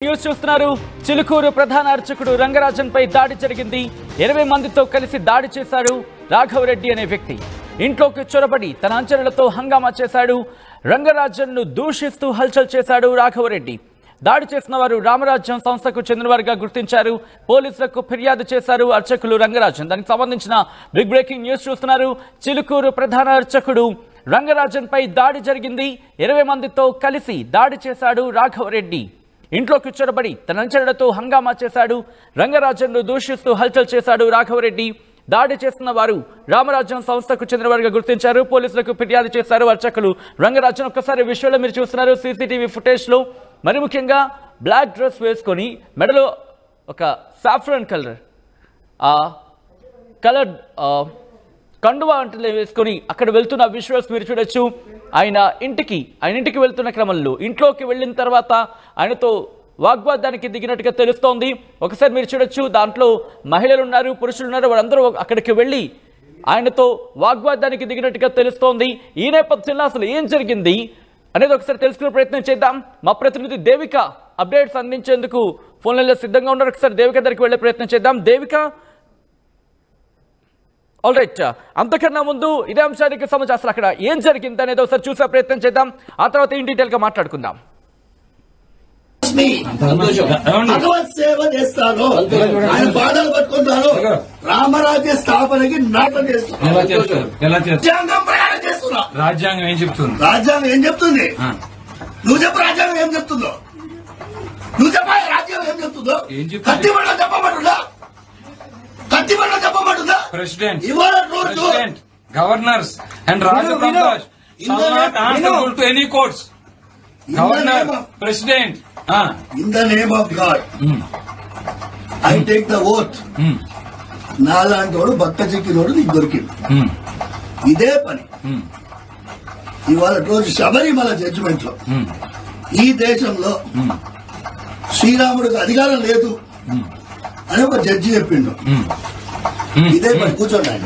News చూస్తున్నారు. చిలుకూరు ప్రధాన అర్చకుడు రంగరాజన్పై దాడి జరిగింది. 20 మందితో కలిసి దాడి చేశాడు రాఘవరెడ్డి అనే వ్యక్తి. ఇంట్లోకి చొరబడి తన అంచనలతో హంగామా చేశాడు. రంగరాజన్ను దూషిస్తూ హల్చల్ చేశాడు రాఘవరెడ్డి. దాడి చేసిన వారు రామరాజ్యం సంస్థకు చెందినవారుగా గుర్తించారు. పోలీసులకు ఫిర్యాదు చేశారు అర్చకులు రంగరాజన్. దానికి సంబంధించిన బిగ్ బ్రేకింగ్ న్యూస్ చూస్తున్నారు. చిలుకూరు ప్రధాన అర్చకుడు రంగరాజన్పై దాడి జరిగింది. 20 మందితో కలిసి దాడి చేశాడు రాఘవరెడ్డి. ఇంట్లోకి చొరబడి తన అంచనలతో హంగామా చేశాడు. రంగరాజన్ను దూషిస్తూ హల్చల్ చేశాడు రాఘవరెడ్డి. దాడి చేస్తున్న వారు రామరాజ్యం సంస్థకు చెందినవారుగా గుర్తించారు. పోలీసులకు ఫిర్యాదు చేశారు అర్చకులు రంగరాజన్. ఒక్కసారి విషయంలో మీరు చూస్తున్నారు సీసీటీవీ ఫుటేజ్లో. మరి ముఖ్యంగా బ్లాక్ డ్రెస్ వేసుకొని మెడలో ఒక సాఫ్రాన్ కలర్ కండువా అంటే వేసుకొని అక్కడ వెళ్తున్న విజువల్స్ మీరు చూడొచ్చు. ఆయన ఇంటికి వెళ్తున్న క్రమంలో ఇంట్లోకి వెళ్ళిన తర్వాత ఆయనతో వాగ్వాదానికి దిగినట్టుగా తెలుస్తోంది. ఒకసారి మీరు చూడొచ్చు, దాంట్లో మహిళలు ఉన్నారు, పురుషులు ఉన్నారు. వాళ్ళందరూ అక్కడికి వెళ్ళి ఆయనతో వాగ్వాదానికి దిగినట్టుగా తెలుస్తోంది. ఈ నేపథ్యంలో అసలు ఏం జరిగింది అనేది ఒకసారి తెలుసుకునే ప్రయత్నం చేద్దాం. మా ప్రతినిధి దేవిక అప్డేట్స్ అందించేందుకు ఫోన్ లైన్లో సిద్ధంగా ఉన్నారు. ఒకసారి దేవిక దగ్గరికి వెళ్ళే ప్రయత్నం చేద్దాం. Devika, all right. అంతకన్నా ముందు ఇదే అంశానికి సంబంధించి అసలు అక్కడ ఏం జరిగింది అనేది ఒకసారి చూసే ప్రయత్నం చేద్దాం. ఆ తర్వాత ఇన్ డీటెయిల్ గా మాట్లాడుకుందాం. భగవత్ సేవ చేస్తాను, ఆయన పాదాలు పట్టుకుంటాను, రామరాజ్య స్థాపనకి నాటం చేస్తున్నాను. రాజ్యాంగం ప్రయాణం చేస్తున్నా. రాజ్యాంగం ఏం చెప్తుంది? రాజ్యాంగం ఏం చెప్తుంది? నువ్వు చెప్పు. రాజ్యాంగం ఏం చెప్తుందో నువ్వు చెప్పాలి. రాజ్యాంగం ఏం చెప్తుందో కత్తిబండ చెప్పబడుందా? కత్తిబండ చెప్పబడుందా? ప్రెసిడెంట్, ఇవాళ governors and Rajaprasad shall not answerable to any courts. Governor, President. In the name of God, I take the oath. నాలాంటి వాడు భక్త చిక్కినోడు నీకు దొరికింది. ఇదే పని ఇవాళ రోజు శబరిమల జడ్జిమెంట్ లో ఈ దేశంలో శ్రీరాముడికి అధికారం లేదు అని ఒక జడ్జి చెప్పిండు. ఇదే పని. కూర్చోండి ఆయన.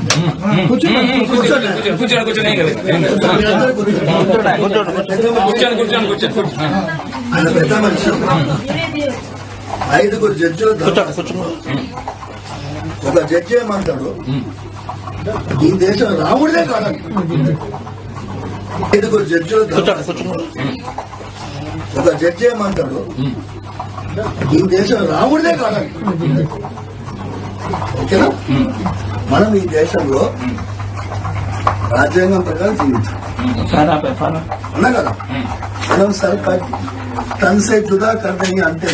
ఆయన పెద్ద మనిషి. 5 జడ్జిలు. ఒక జడ్జి ఏమంటాడు, ఈ దేశం రాముడిదే కాదండి. 5 జడ్జిలు. ఒక జడ్జి ఏమంటాడు, ఈ దేశం రాముడిదే కాదండి. ఓకేనా? మనం ఈ దేశంలో రాజ్యాంగం ప్రకారం జీవించాం అన్నా కదా. మనం సర్కార్ తనసే జుదా కర్దయ్యి అంటే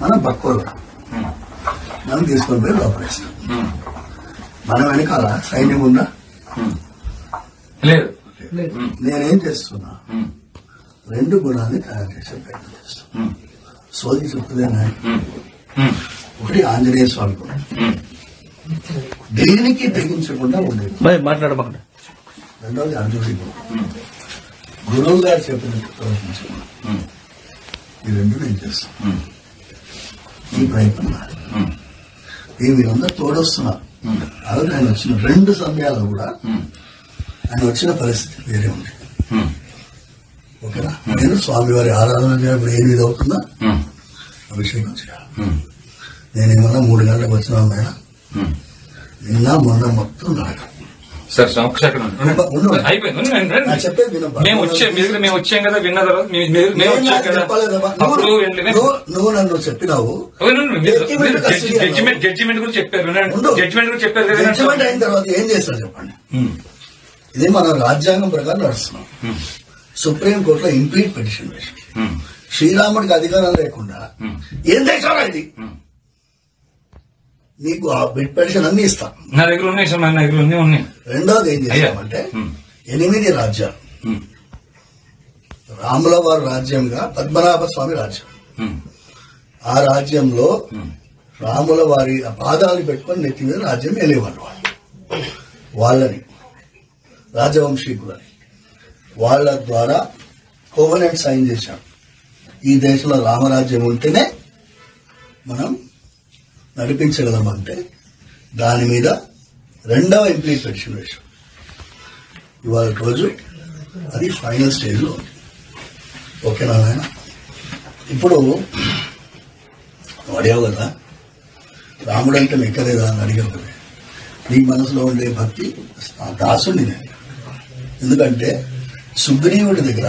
మనం బక్కోలు మనం తీసుకొని పోయి లోపలేస్తాం. మనం వెనకాల సైన్యం ఉందా? లేదు. నేనేం చేస్తున్నా, 2 గుణాన్ని తయారు చేసే ప్రయత్నం చేస్తాను. సోది చెప్తుందేనా? ఒకటి ఆంజనేయ స్వామి గుణం, దేనికి తెగించకుండా ఉండేది. మాట్లాడమండి. రెండవది అర్జునుడి గుణం, గురువు గారు చెప్పినట్టు ప్రవర్తించడం. ఈ 2 నేను చేస్తాను. ఈ ప్రయత్నం ఈ మీరందరూ తోడొస్తున్నారు. అలాగే ఆయన వచ్చిన 2 సమయాల్లో కూడా ఆయన వచ్చిన పరిస్థితి వేరే ఉంది. ఓకేనా? నేను స్వామివారి ఆరాధన చేయడం 8 అవుతుందా అభిషేకం చేయాలి. నేనేమన్నా 3 గంటలకు వచ్చినా ఆయన నిన్న మొన్న మొత్తం నడక. సార్ చెప్పేది మేము వచ్చాం కదా, విన్న తర్వాత నువ్వు నన్ను చెప్పినావు. జడ్జిమెంట్ గురించి చెప్పారు. జడ్జిమెంట్ అయిన తర్వాత ఏం చేస్తారు చెప్పండి. ఇది మన రాజ్యాంగం ప్రకారం నడుస్తున్నాం. సుప్రీంకోర్టులో ఇంప్లీట్ పిటిషన్ వేసి శ్రీరాముడికి అధికారం లేకుండా ఏం దేశం ఇది? నీకు ఆ బిట్ పెన్షన్ అన్ని ఇస్తాం. నా దగ్గర ఉన్నాయి సార్, నా దగ్గర ఉన్నాయి. రెండోది ఏం చేస్తామంటే 8 రాజ్యాలు. రాముల వారి రాజ్యంగా పద్మనాభ స్వామి రాజ్యం. ఆ రాజ్యంలో రాముల వారి పాదాలు పెట్టుకొని నెత్తి మీద రాజ్యం వెళ్ళేవాళ్ళు. వాళ్ళని రాజవంశీకులని వాళ్ళ ద్వారా కోవెనెంట్ సైన్ చేశాం. ఈ దేశంలో రామరాజ్యం ఉంటేనే మనం నడిపించగలమంటే దాని మీద 2వ ఇంప్లీట్ పిటిషన్ వేశాం. ఇవాళ రోజు అది ఫైనల్ స్టేజ్ లో ఉంది. ఓకేనా నాయన? ఇప్పుడు అడిగావు కదా, రాముడు అంటే లెక్కలేదా అని అడిగావు. నీ మనసులో ఉండే భక్తి దాసుని నేను. ఎందుకంటే సుగ్రీవుడి దగ్గర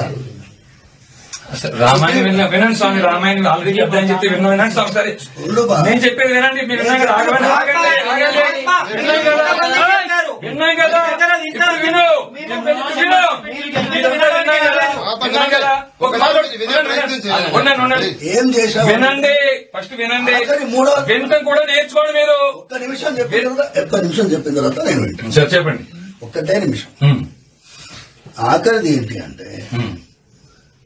రామాయణం వినండి స్వామి. రామాయణం ఆల్రెడీ అర్థం చెప్తే వినండి స్వామి. సరే నేను చెప్పేది వినండి. మీరు విన్నాం కదా, విన్నాం కదా, విను ఏం చేశావు వినండి. ఫస్ట్ వినండి. వినటం కూడా నేర్చుకోండి మీరు. ఒక్క నిమిషం చెప్పిన తర్వాత నేను వింటాను. సార్ చెప్పండి. ఒక్కటే నిమిషం. ఆఖరిది ఏంటి అంటే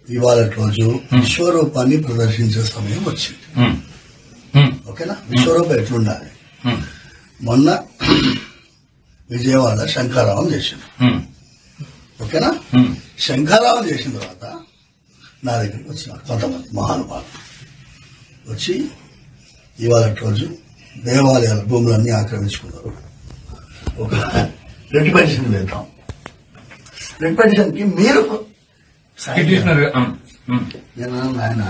ఇవాళ రోజు విశ్వరూపాన్ని ప్రదర్శించే సమయం వచ్చింది. ఓకేనా? విశ్వరూపం ఎట్లుండాలి? మొన్న విజయవాడ శంఖారావం చేసింది. ఓకేనా? శంఖారావం చేసిన తర్వాత నా దగ్గరికి వచ్చినారు కొంతమంది మహానుభావులు. వచ్చి ఇవాళ రోజు దేవాలయాల భూములన్నీ ఆక్రమించుకున్నారు. ఒక రెడ్ పెటిషన్ వేద్దాం. రెడ్ పెటిషన్ కి మీరు ఆయన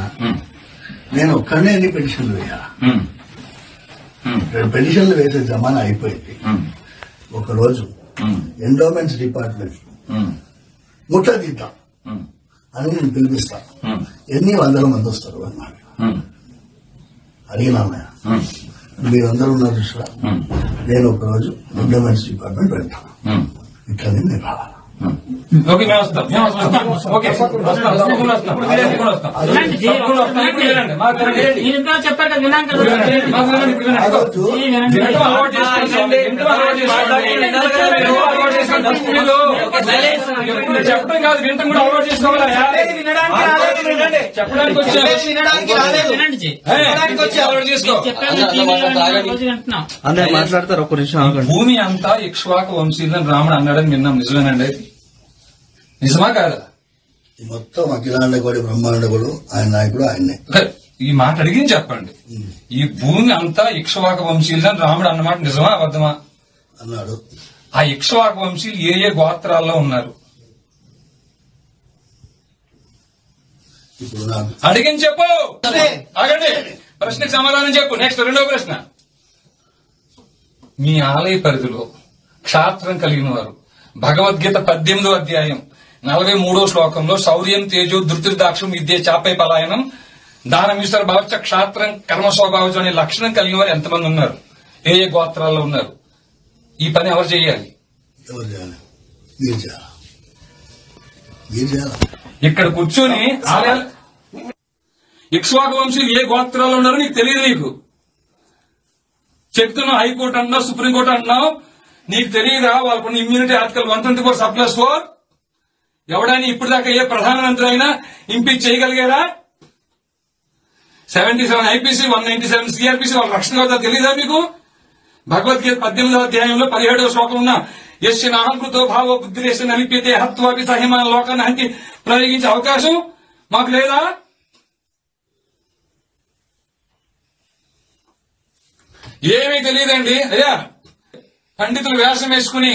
నేను ఒక్కడనే ఎన్ని పెటిషన్లు వేయాలా? పెటిషన్లు వేసే జమానా అయిపోయింది. ఒకరోజు ఎండోమెంట్స్ డిపార్ట్మెంట్ ముట్టదిద్దాం అని నేను పిలిపిస్తా. ఎన్ని వందల మంది వస్తారు అన్నాడు. అడిగినామయ్య, మీరందరూ ఉన్నారు చూసా, నేను ఒకరోజు ఎండోమెంట్స్ డిపార్ట్మెంట్ వెళ్తాను, ఇట్లా నేను రావాలి. ఓకే, మేము వస్తాం. ఓకే, చెప్పాక వినాక చెప్పడం కాదు, వింటం కూడా అలవాటు చేసుకోవాలి. చెప్పడానికి అందరు మాట్లాడతారు. ఒక నిమిషం. భూమి అంతా ఇక్ష్వాక వంశీయులను రాముడు అన్నాడని విన్నాం. నిజమేనండి? నిజమా కాదా? మొత్తం అఖిలాండగోడి బ్రహ్మాండగోడు ఆయన నాయకుడు ఆయన్నే. ఈ మాట అడిగి చెప్పండి. ఈ భూమి అంతా ఇక్ష్వాక వంశీయులని రాముడు అన్నమాట నిజమా అబద్ధమా? అన్నాడు. ఆ ఇక్ష్వాక వంశీయులు ఏ ఏ గోత్రాల్లో ఉన్నారు? ఇప్పుడు నాకు అడిగిన చెప్పు. ఆగండి, ప్రశ్నకు సమాధానం చెప్పు. నెక్స్ట్ రెండో ప్రశ్న. మీ ఆలయ పరిధిలో క్షాత్రం కలిగిన వారు భగవద్గీత 18వ అధ్యాయం 43వ శ్లోకంలో శౌర్యం తేజో ధృతిర్దాక్షం విద్య చాపై పలాయనం దానమీశ్వర భావచ క్షాత్రం కర్మ స్వభావం అనే లక్షణం కలిగిన వారు ఎంతమంది ఉన్నారు? ఏ ఏ గోత్రాల్లో ఉన్నారు? ఈ పని ఎవరు చేయాలి? ఎవరు చేయాలి? మీరు చేయాలి. మీరు చేయాలి. ఇక్కడ కూర్చొని ఇక్ష్వాకు వంశీయులు ఏ గోత్రాల్లో ఉన్నారో నీకు తెలియదు. నీకు చెప్తున్నావు, హైకోర్టు అంటున్నావు, సుప్రీంకోర్టు అంటున్నావు, నీకు తెలియదా? వాళ్ళకున్న ఇమ్యూనిటీ ఆర్టికల్ 124(4) ఎవడని ఇప్పటిదాకా ఏ ప్రధానమంత్రి అయినా ఇంపీచ్ చేయగలిగారా? 77 ఐపీసీ 197 సిఆర్పీసీ వాళ్ళ రక్షణ అవుతా తెలియదా మీకు? భగవద్గీత 18వ అధ్యాయంలో 17వ శ్లోకం ఉన్న యస్య నాహంకృతో భావో బుద్ధిరేశ నలిప్యతే హత్వాపి సహిమాన లోకాన్ని హంతి ప్రయోగించే అవకాశం మాకు లేదా? ఏమీ తెలియదండి అయ్యా. పండితులు వేషం వేసుకుని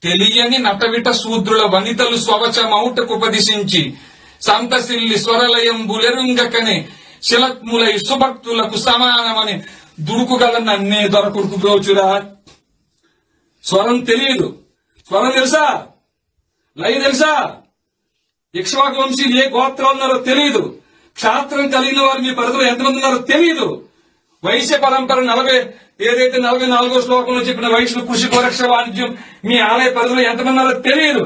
తెలియని నటవిట శూద్రుల వనితలు స్వవచ మౌటకుపదిశించి సంతసిల్లి స్వరలయం బులెరుంగకని శిలత్ములై సుభక్తులకు సమానమని దుడుకుగల నన్నే దొరకుడుకు బ్రోచురా. స్వరం తెలియదు. స్వరం తెలుసా? లయ తెలుసా? ఇక్ష్వాకు వంశీయులు ఏ గోత్రం ఉన్నారో తెలియదు. క్షాత్రం కలిగిన వారు మీ పరిధిలో ఎంతమంది ఉన్నారో తెలియదు. వైశ్య పరంపర 44వ శ్లోకంలో చెప్పిన వైశ్యులు కృషి కోరక్ష వాణిజ్యం మీ ఆలయ పరిధిలో ఎంతమంది ఉన్నారో తెలియదు.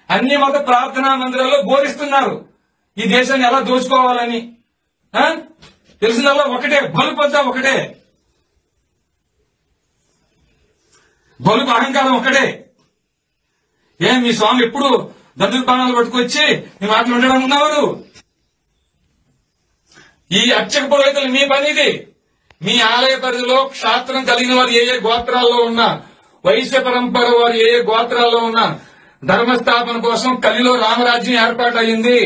అన్ని మత ప్రార్థనా మందిరాల్లో బోధిస్తున్నారు ఈ దేశాన్ని ఎలా దోచుకోవాలని. తెలిసిందల్లా ఒకటే, బలుపు అంతా ఒకటే, బలుపు అహంకారం ఒకటే. మీ స్వామి ఎప్పుడు దండుకు బాణాలు పట్టుకొచ్చి మీ మాటలు ఉండడం ఉన్నవారు. ఈ అర్చక పురోహితులు మీ పని ఇది. మీ ఆలయ పరిధిలో క్షాత్రం కలిగిన వారు ఏ ఏ గోత్రాల్లో ఉన్నా, వైశ్య పరంపర వారు ఏ ఏ గోత్రాల్లో ఉన్నా ధర్మస్థాపన కోసం కలిలో రామరాజ్యం ఏర్పాటు అయింది.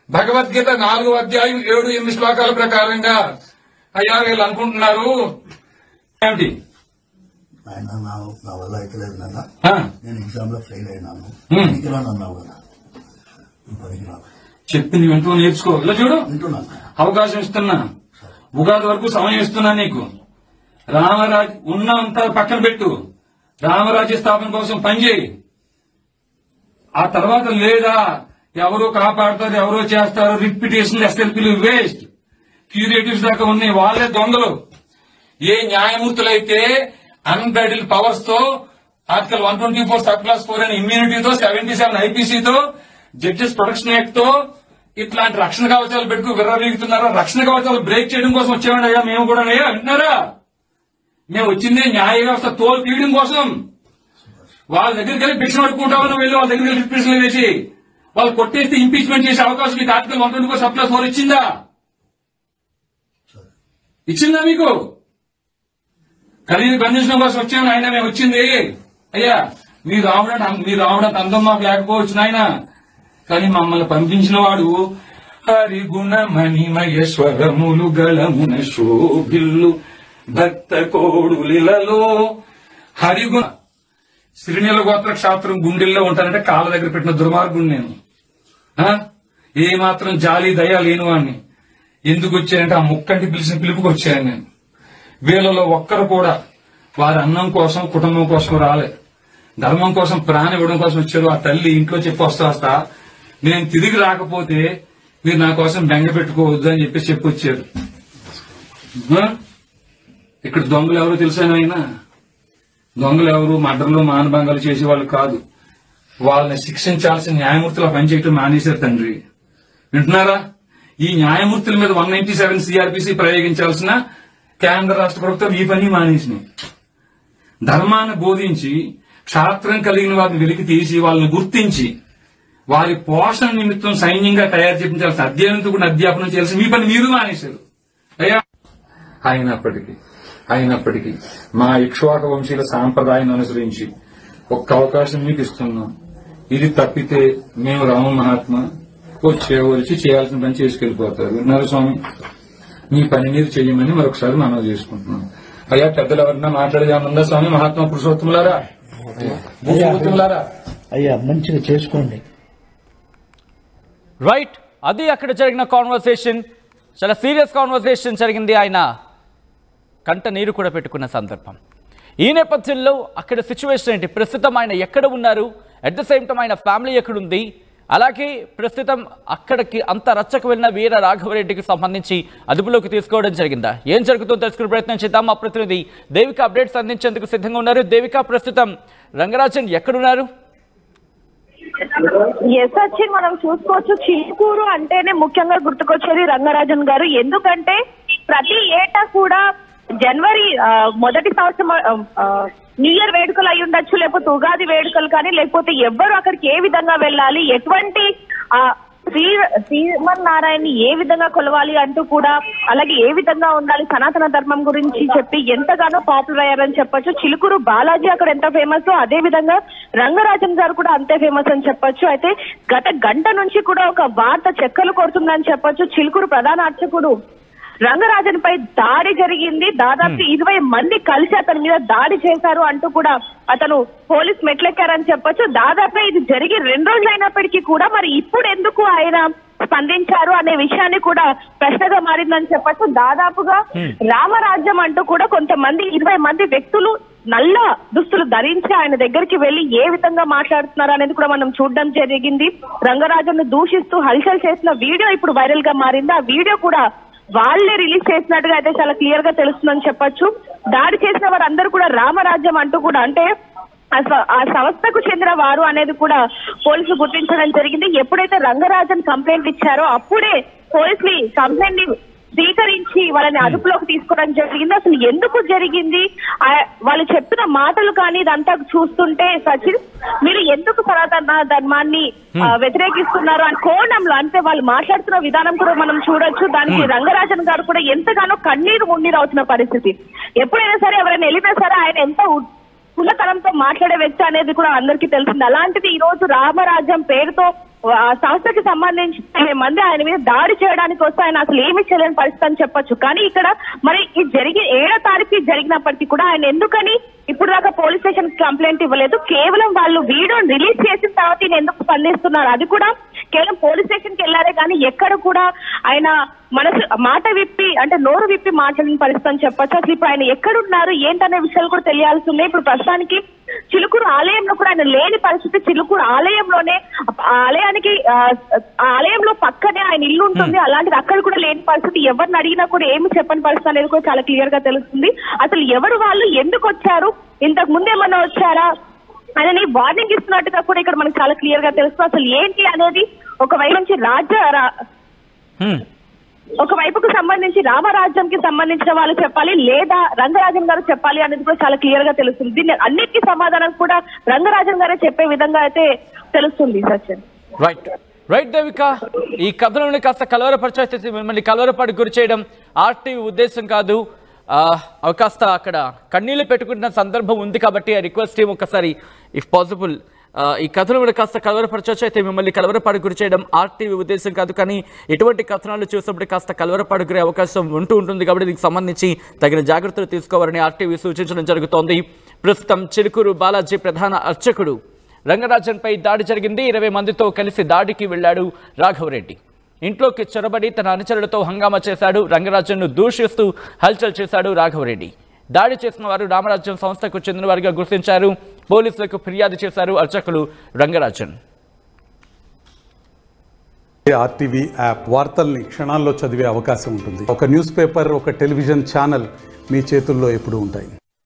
భగవద్గీత 4వ అధ్యాయం 7-8 శ్లోకాల ప్రకారంగా. అయ్యా వీళ్ళు అనుకుంటున్నారు ఏమిటి? ఆయన నా వల్ల అయితే లేదు నాన్న, నేను ఎగ్జామ్ లో ఫెయిల్ అయినాను, అన్నావు కదా, చెప్పింది వింటూ నేర్చుకో. ఇలా చూడు, వింటున్నాను. అవకాశం ఇస్తున్నా, ఉగాది వరకు సమయం ఇస్తున్నా నీకు. రామరాజ్ ఉన్నంత పక్కన పెట్టు, రామరాజ్య స్థాపన కోసం పనిచేయి. ఆ తర్వాత లేదా ఎవరో కాపాడతారు, ఎవరో చేస్తారు, రిపిటేషన్ ఎస్ఎల్పీలు వేస్ట్, క్యూరేటివ్స్ దాకా ఉన్నాయి, వాళ్ళే దొంగలు. ఏ న్యాయమూర్తులైతే అన్బ్రైడల్ పవర్స్ తో ఆర్టికల్ 124 సబ్ క్లాస్ 4 అనే ఇమ్యూనిటీతో 77 ఐపీసీతో జడ్జెస్ ప్రొటెక్షన్ యాక్ట్ తో ఇట్లాంటి రక్షణ కవచాలు పెట్టుకు విర్రవీగుతున్నారా? రక్షణ కవచాలు బ్రేక్ చేయడం కోసం వచ్చేవాడి అయ్యా మేము కూడా. అయ్యా అంటున్నారా? మేము వచ్చింది న్యాయ వ్యవస్థ తోలు తీయడం కోసం. వాళ్ళ దగ్గరికి వెళ్ళి భిక్ష పడుకుంటామని వెళ్ళి వాళ్ళ దగ్గరికి వెళ్ళి రిపిటేషన్లు వేసి వాళ్ళు కొట్టేస్తే ఇంపీచ్మెంట్ చేసే అవకాశం మీకు ఆర్టికల్ 124 సబ్ క్లాస్ 4 ఇచ్చిందా? ఇచ్చిందా మీకు? ఖరీదు బంధించడం కోసం వచ్చామని ఆయన మేము వచ్చింది. అయ్యా మీరు రావడానికి అందం మాకు లేకపోవచ్చు నాయన, కానీ మమ్మల్ని పంపించిన వాడు హరిగుణ మణిమయేశ్వరములు గళమున శోభిల్లు భక్త కోడులిలలో హరిగుణ శ్రీనీల గోత్ర క్షాత్రం గుండెల్లో ఉంటానంటే కాళ్ళ దగ్గర పెట్టిన దుర్మార్గుడు నేను. ఏ మాత్రం జాలి దయ లేని వాడిని. ఎందుకు వచ్చానంటే ఆ ముక్కంటి పిలిచిన పిలుపుకి వచ్చాను నేను. వీళ్ళలో ఒక్కరు కూడా వారి అన్నం కోసం కుటుంబం కోసం రాలే, ధర్మం కోసం ప్రాణం ఇవ్వడం కోసం వచ్చారు. ఆ తల్లి ఇంట్లో చెప్పి వస్తా నేను తిరిగి రాకపోతే మీరు నా కోసం బెంగ పెట్టుకోవద్దు అని చెప్పి వచ్చారు. ఇక్కడ దొంగలు ఎవరో తెలుసానైనా? దొంగలు ఎవరు మర్డర్లు మానభంగాలు చేసేవాళ్ళు కాదు. వాళ్ళని శిక్షించాల్సిన న్యాయమూర్తులు ఆ పనిచేయటం మానేశారు తండ్రి. వింటున్నారా? ఈ న్యాయమూర్తుల మీద 197 సిఆర్పిసి ప్రయోగించాల్సిన కేంద్ర రాష్ట్ర ప్రభుత్వం ఈ పని మానేసినాయి. ధర్మాన్ని బోధించి క్షాత్రం కలిగిన వారిని వెలికి తీసి వాళ్ళని గుర్తించి వారి పోషణ నిమిత్తం సైన్యంగా తయారు చేయించాల్సిన అధ్యయనంతో కూడా అధ్యాపనం చేయాల్సిన మీ పని మీరు మానేశారు. అయ్యా అయినప్పటికీ మా ఇక్ష్వాక వంశీయుల సాంప్రదాయాన్ని అనుసరించి ఒక్క అవకాశం మీకు ఇస్తున్నాం. ఇది తప్పితే మేము రామ మహాత్మా వచ్చి చేయాల్సిన పని చేసుకెళ్లిపోతారు. విన్నారు స్వామి? మీ పని మీరు చేయమని మరొకసారి మనవి చేసుకుంటున్నాం. అయ్యా పెద్దలు ఎవరన్నా మాట్లాడేదామన్నా స్వామి? మహాత్మా పురుషోత్తములారా, అయ్యా మంచిగా చేసుకోండి. రైట్, అది అక్కడ జరిగిన కాన్వర్సేషన్. చాలా సీరియస్ కాన్వర్సేషన్ జరిగింది. ఆయన కంట నీరు కూడా పెట్టుకున్న సందర్భం. ఈ నేపథ్యంలో అక్కడ సిచ్యువేషన్ ఏంటి, ప్రస్తుతం ఆయన ఎక్కడ ఉన్నారు, అట్ ద సేమ్ టైం ఆయన ఫ్యామిలీ ఎక్కడుంది, అలాగే ప్రస్తుతం అక్కడికి అంత రచ్చకు వెళ్ళిన వీర రాఘవరెడ్డికి సంబంధించి అదుపులోకి తీసుకోవడం జరిగిందా, ఏం జరుగుతుందో తెలుసుకునే ప్రయత్నం చేద్దాం. మా ప్రతినిధి దేవిక అప్డేట్స్ అందించేందుకు సిద్ధంగా ఉన్నారు. దేవిక, ప్రస్తుతం రంగరాజన్ ఎక్కడున్నారు? సచిన్, మనం చూసుకోవచ్చు చిలుకూరు అంటేనే ముఖ్యంగా గుర్తుకొచ్చేది రంగరాజన్ గారు. ఎందుకంటే ప్రతి ఏటా కూడా జనవరి మొదటి సంవత్సరం న్యూ ఇయర్ వేడుకలు అయి ఉండొచ్చు, లేకపోతే ఉగాది వేడుకలు కానీ, లేకపోతే ఎవ్వరు అక్కడికి ఏ విధంగా వెళ్ళాలి, ఎటువంటి శ్రీమన్నారాయణని ఏ విధంగా కొలవాలి అంటూ కూడా, అలాగే ఏ విధంగా ఉండాలి సనాతన ధర్మం గురించి చెప్పి ఎంతగానో పాపులర్ అయ్యారని చెప్పొచ్చు. చిలుకూరు బాలాజీ అక్కడ ఎంత ఫేమస్, అదే విధంగా రంగరాజన్ గారు కూడా అంతే ఫేమస్ అని చెప్పొచ్చు. అయితే గత గంట నుంచి కూడా ఒక వార్త చక్కర్లు కొడుతుందని చెప్పొచ్చు. చిలుకూరు ప్రధాన అర్చకుడు రంగరాజన్ పై దాడి జరిగింది. దాదాపు 20 మంది కలిసి అతని మీద దాడి చేశారు అంటూ కూడా అతను పోలీస్ మెట్లెక్కారని చెప్పొచ్చు. దాదాపు ఇది జరిగి 2 రోజులు అయినప్పటికీ కూడా మరి ఇప్పుడు ఎందుకు ఆయన స్పందించారు అనే విషయాన్ని కూడా ప్రశ్నగా మారిందని చెప్పొచ్చు. దాదాపుగా రామరాజ్యం అంటూ కూడా కొంతమంది 20 మంది వ్యక్తులు నల్ల దుస్తులు ధరించి ఆయన దగ్గరికి వెళ్లి ఏ విధంగా మాట్లాడుతున్నారు అనేది కూడా మనం చూడడం జరిగింది. రంగరాజన్ దూషిస్తూ హల్చల్ చేసిన వీడియో ఇప్పుడు వైరల్ గా మారింది. ఆ వీడియో కూడా వాళ్ళే రిలీజ్ చేసినట్టుగా అయితే చాలా క్లియర్ గా తెలుస్తుందని చెప్పొచ్చు. దాడి చేసిన వారందరూ కూడా రామరాజ్యం అంటూ కూడా, అంటే ఆ సంస్థకు చెందిన వారు అనేది కూడా పోలీసులు గుర్తించడం జరిగింది. ఎప్పుడైతే రంగరాజన్ కంప్లైంట్ ఇచ్చారో అప్పుడే పోలీసులు కంప్లైంట్ ని స్వీకరించి వాళ్ళని అదుపులోకి తీసుకోవడం జరిగింది. అసలు ఎందుకు జరిగింది, వాళ్ళు చెప్పిన మాటలు కానీ ఇదంతా చూస్తుంటే సచిన్, మీరు ఎందుకు సనాతన ధర్మాన్ని వ్యతిరేకిస్తున్నారు అని కోణంలో, అంటే వాళ్ళు మాట్లాడుతున్న విధానం కూడా మనం చూడొచ్చు. దానికి రంగరాజన్ గారు కూడా ఎంతగానో కన్నీరు మున్నీరు అవుతున్న పరిస్థితి. ఎప్పుడైనా సరే ఎవరైనా వెళ్ళినా సరే ఆయన ఎంత కులతనంతో మాట్లాడే వ్యక్తి అనేది కూడా అందరికీ తెలిసింది. అలాంటిది ఈ రోజు రామరాజ్యం పేరుతో సంస్థకి సంబంధించి 20 మంది ఆయన మీద దాడి చేయడానికి వస్తే ఆయన అసలు ఏమీ చేయలేని పరిస్థితి అని చెప్పొచ్చు. కానీ ఇక్కడ మరి ఈ 7వ తారీఖు జరిగినప్పటికీ కూడా ఆయన ఎందుకని ఇప్పుడు దాకా పోలీస్ స్టేషన్ కంప్లైంట్ ఇవ్వలేదు, కేవలం వాళ్ళు వీడియో రిలీజ్ చేసిన తర్వాత ఈయన ఎందుకు స్పందిస్తున్నారు, అది కూడా కేవలం పోలీస్ స్టేషన్ కి వెళ్లారే కానీ ఎక్కడ కూడా ఆయన మాట విప్పి అంటే నోరు విప్పి మాట్లాడిన పరిస్థితి అని చెప్పొచ్చు. అసలు ఇప్పుడు ఆయన ఎక్కడున్నారు ఏంటనే విషయాలు కూడా తెలియాల్సి ఉన్నాయి. ఇప్పుడు ప్రస్తుతానికి చిలుకూరు ఆలయంలో కూడా ఆయన లేని పరిస్థితి. చిలుకూరు ఆలయంలోనే ఆలయంలో పక్కనే ఆయన ఇల్లు ఉంటుంది. అలాంటిది అక్కడ కూడా లేని పరిస్థితి. ఎవరిని అడిగినా కూడా ఏమి చెప్పని పరిస్థితి అనేది కూడా చాలా క్లియర్ గా తెలుస్తుంది. అసలు ఎవరు వాళ్ళు, ఎందుకు వచ్చారు, ఇంతకు ముందు ఏమన్నా వచ్చారా అని వార్నింగ్ ఇస్తున్నట్టుగా కూడా ఇక్కడ మనకు చాలా క్లియర్ గా తెలుస్తుంది. అసలు ఏంటి అనేది ఒకవైపు నుంచి ఒకవైపుకు సంబంధించి రామరాజ్యంకి సంబంధించిన వాళ్ళు చెప్పాలి లేదా రంగరాజన్ గారు చెప్పాలి అనేది కూడా చాలా క్లియర్ గా తెలుస్తుంది. దీన్ని అన్నిటికీ సమాధానం కూడా రంగరాజన్ గారే చెప్పే విధంగా అయితే తెలుస్తుంది. సచిన్ రైట్ దేవిక, ఈ కథలోని కాస్త కలవరపరిచే మిమ్మల్ని కలవరపాటు గురి చేయడం ఆర్టీవీ ఉద్దేశం కాదు. కాస్త అక్కడ కన్నీళ్లు పెట్టుకుంటున్న సందర్భం ఉంది కాబట్టి ఆ రిక్వెస్ట్ టీం ఒకసారి ఇఫ్ పాసిబుల్ ఈ కథను కూడా కాస్త కలవరపరచవచ్చు. అయితే మిమ్మల్ని కలవరపాటు గురి చేయడం ఆర్టీవీ ఉద్దేశం కాదు, కానీ ఇటువంటి కథనాలు చూసినప్పుడు కాస్త కలవరపాటు గురే అవకాశం ఉంటుంది కాబట్టి దీనికి సంబంధించి తగిన జాగ్రత్తలు తీసుకోవాలని ఆర్టీవీ సూచించడం జరుగుతోంది. ప్రస్తుతం చిలుకూరు బాలాజీ ప్రధాన అర్చకుడు రంగరాజన్పై దాడి జరిగింది. 20 మందితో కలిసి దాడికి వెళ్లాడు రాఘవరెడ్డి. ఇంట్లోకి చొరబడి తన అనుచరులతో హంగామా చేశాడు. రంగరాజన్ను దూషిస్తూ హల్చల్ చేశాడు రాఘవరెడ్డి. దాడి చేసిన వారు రామరాజ్యం సంస్థకు చెందిన వారిగా గుర్తించారు. పోలీసులకు ఫిర్యాదు చేశారు అర్చకులు రంగరాజన్. ఆర్టీవీ యాప్ వార్తల్ని క్షణాల్లో చదివే అవకాశం ఉంటుంది. ఒక న్యూస్ పేపర్, ఒక టెలివిజన్ ఛానల్ మీ చేతుల్లో ఎప్పుడూ ఉంటాయి.